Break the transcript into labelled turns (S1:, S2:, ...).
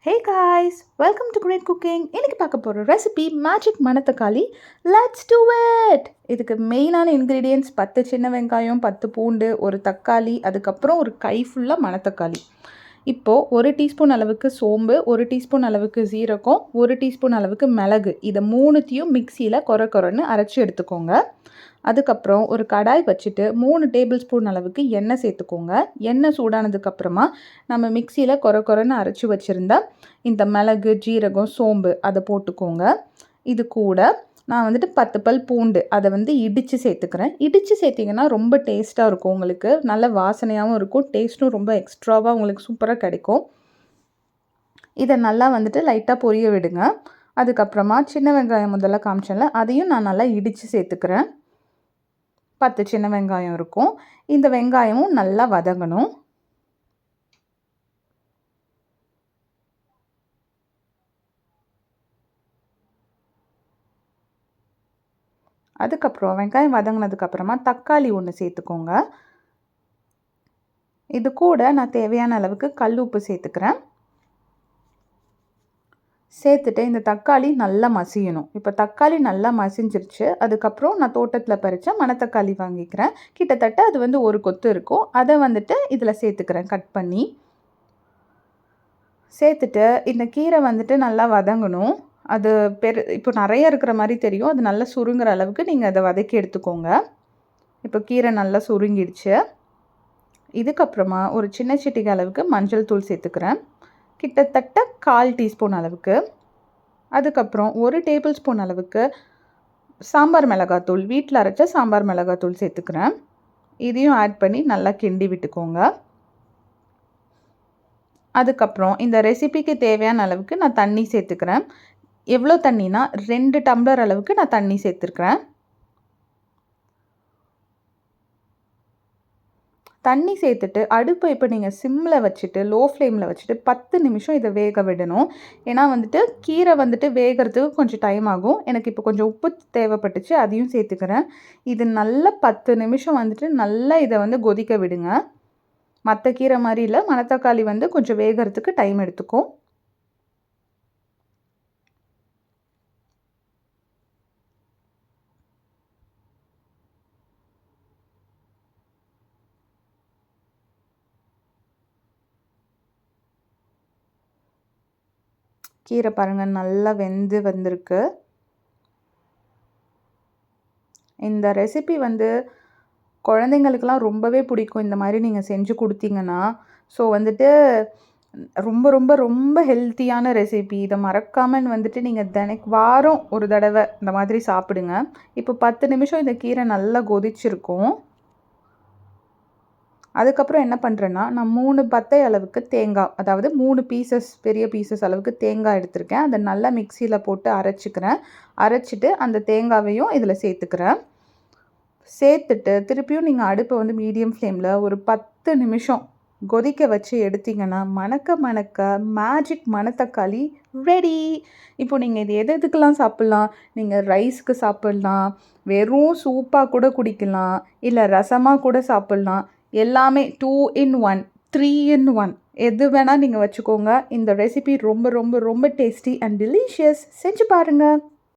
S1: Hey guys, welcome to Great Cooking. இன்றைக்கி பார்க்க போகிற ரெசிபி மேஜிக் மணத்தக்காளி. Let's do it. இதுக்கு மெயினான இன்க்ரீடியன்ட்ஸ் 10 சின்ன வெங்காயம், 10 பூண்டு, ஒரு தக்காளி, அதுக்கப்புறம் ஒரு கை ஃபுல்லாக மணத்தக்காளி. இப்போது 1 டீஸ்பூன் அளவுக்கு சோம்பு, 1 டீஸ்பூன் அளவுக்கு சீரகம், 1 டீஸ்பூன் அளவுக்கு மிளகு, இதை மூணுத்தையும் மிக்சியில் கொரன்னு அரைச்சி எடுத்துக்கோங்க. அதுக்கப்புறம் ஒரு கடாய் வச்சுட்டு 3 டேபிள் ஸ்பூன் அளவுக்கு எண்ணெய் சேர்த்துக்கோங்க. எண்ணெய் சூடானதுக்கப்புறமா நம்ம மிக்சியில் கொரன்னு அரைச்சி வச்சுருந்தா இந்த மிளகு, ஜீரகம், சோம்பு அதை போட்டுக்கோங்க. இது கூட நான் 10 பல் பூண்டு அதை இடித்து சேர்த்துக்கிறேன். இடித்து சேர்த்திங்கன்னா ரொம்ப டேஸ்ட்டாக இருக்கும், உங்களுக்கு நல்ல வாசனையாகவும் இருக்கும், டேஸ்ட்டும் ரொம்ப எக்ஸ்ட்ராவாக உங்களுக்கு சூப்பராக கிடைக்கும். இதை நல்லா லைட்டாக பொரிய விடுங்க. அதுக்கப்புறமா சின்ன வெங்காயம் முதல்ல காமிச்சேன்ல, அதையும் நான் நல்லா இடித்து சேர்த்துக்கிறேன். 10 சின்ன வெங்காயம் இருக்கும். இந்த வெங்காயமும் நல்லா வதங்கணும். அதுக்கப்புறம் வெங்காயம் வதங்கினதுக்கப்புறமா தக்காளி ஒன்று சேர்த்துக்கோங்க. இது கூட நான் தேவையான அளவுக்கு கல் உப்பு சேர்த்துக்கிறேன். சேர்த்துட்டு இந்த தக்காளி நல்லா மசியணும். இப்போ தக்காளி நல்லா மசிஞ்சிருச்சு. அதுக்கப்புறம் நான் தோட்டத்தில் பறித்த மணத்தக்காளி வாங்கிக்கிறேன். கிட்டத்தட்ட அது ஒரு கொத்து இருக்கும். அதை இதில் சேர்த்துக்கிறேன் கட் பண்ணி. சேர்த்துட்டு இந்த கீரை நல்லா வதங்கணும். அது இப்போ நிறைய இருக்கிற மாதிரி தெரியும். அது நல்லா சுருங்குற அளவுக்கு நீங்கள் அதை வதக்கி எடுத்துக்கோங்க. இப்போ கீரை நல்லா சுருங்கிடுச்சு. இதுக்கப்புறமா ஒரு சின்ன சிட்டிகை அளவுக்கு மஞ்சள் தூள் சேர்த்துக்கிறேன், கிட்டத்தட்ட 1/4 டீஸ்பூன் அளவுக்கு. அதுக்கப்புறம் 1 டேபிள் ஸ்பூன் அளவுக்கு சாம்பார் மிளகாத்தூள், வீட்டில் அரைச்ச சாம்பார் மிளகாத்தூள் சேர்த்துக்கிறேன். இதையும் ஆட் பண்ணி நல்லா கிண்டி விட்டுக்கோங்க. அதுக்கப்புறம் இந்த ரெசிபிக்கு தேவையான அளவுக்கு நான் தண்ணி சேர்த்துக்கிறேன். எவ்வளோ தண்ணினா 2 டம்ளர் அளவுக்கு நான் தண்ணி சேர்த்துருக்கிறேன். தண்ணி சேர்த்துட்டு அடுப்பை இப்போ நீங்கள் சிம்மில் வச்சுட்டு லோ ஃப்ளேமில் வச்சுட்டு 10 நிமிஷம் இதை வேக விடணும். ஏன்னா கீரை வேகிறதுக்கு கொஞ்சம் டைம் ஆகும். எனக்கு இப்போ கொஞ்சம் உப்பு தேவைப்பட்டுச்சு, அதையும் சேர்த்துக்கிறேன். இது நல்லா 10 நிமிஷம் நல்லா இதை கொதிக்க விடுங்க. மற்ற கீரை மாதிரி இல்லை, மணத்தக்காளி கொஞ்சம் வேகிறதுக்கு டைம் எடுத்துக்கும். கீரை பாருங்கள் நல்லா வெந்து வந்திருக்கு. இந்த ரெசிபி குழந்தைங்களுக்கெல்லாம் ரொம்பவே பிடிக்கும். இந்த மாதிரி நீங்கள் செஞ்சு கொடுத்தீங்கன்னா. ஸோ ரொம்ப ரொம்ப ரொம்ப ஹெல்த்தியான ரெசிபி. இதை மறக்காமல் நீங்கள் வாரம் ஒரு தடவை இந்த மாதிரி சாப்பிடுங்க. இப்போ 10 நிமிஷம் இந்த கீரை நல்லா கொதிச்சிருக்கும். அதுக்கப்புறம் என்ன பண்ணுறேன்னா, நான் 3 பத்தை அளவுக்கு தேங்காய், அதாவது 3 பீசஸ் பெரிய பீசஸ் அளவுக்கு தேங்காய் எடுத்திருக்கேன். அதை நல்லா மிக்சியில் போட்டு அரைச்சிக்கிறேன். அரைச்சிட்டு அந்த தேங்காவையும் இதில் சேர்த்துக்கிறேன். சேர்த்துட்டு திருப்பியும் நீங்கள் அடுப்பை மீடியம் ஃப்ளேமில் ஒரு 10 நிமிஷம் கொதிக்க வச்சு எடுத்திங்கன்னா மணக்க மணக்க மேஜிக் மணத்தக்காளி ரெடி. இப்போ நீங்கள் இது எதுக்கெல்லாம் சாப்பிட்லாம், நீங்கள் ரைஸ்க்கு சாப்பிட்லாம், வெறும் சூப்பாக கூட குடிக்கலாம், இல்லை ரசமாக கூட சாப்பிட்லாம். எல்லாமே 2 in 1, 3 in 1 எது வேணால் நீங்கள் வச்சுக்கோங்க. இந்த ரெசிபி ரொம்ப ரொம்ப ரொம்ப டேஸ்டி அண்ட் டெலிஷியஸ். செஞ்சு பாருங்கள்.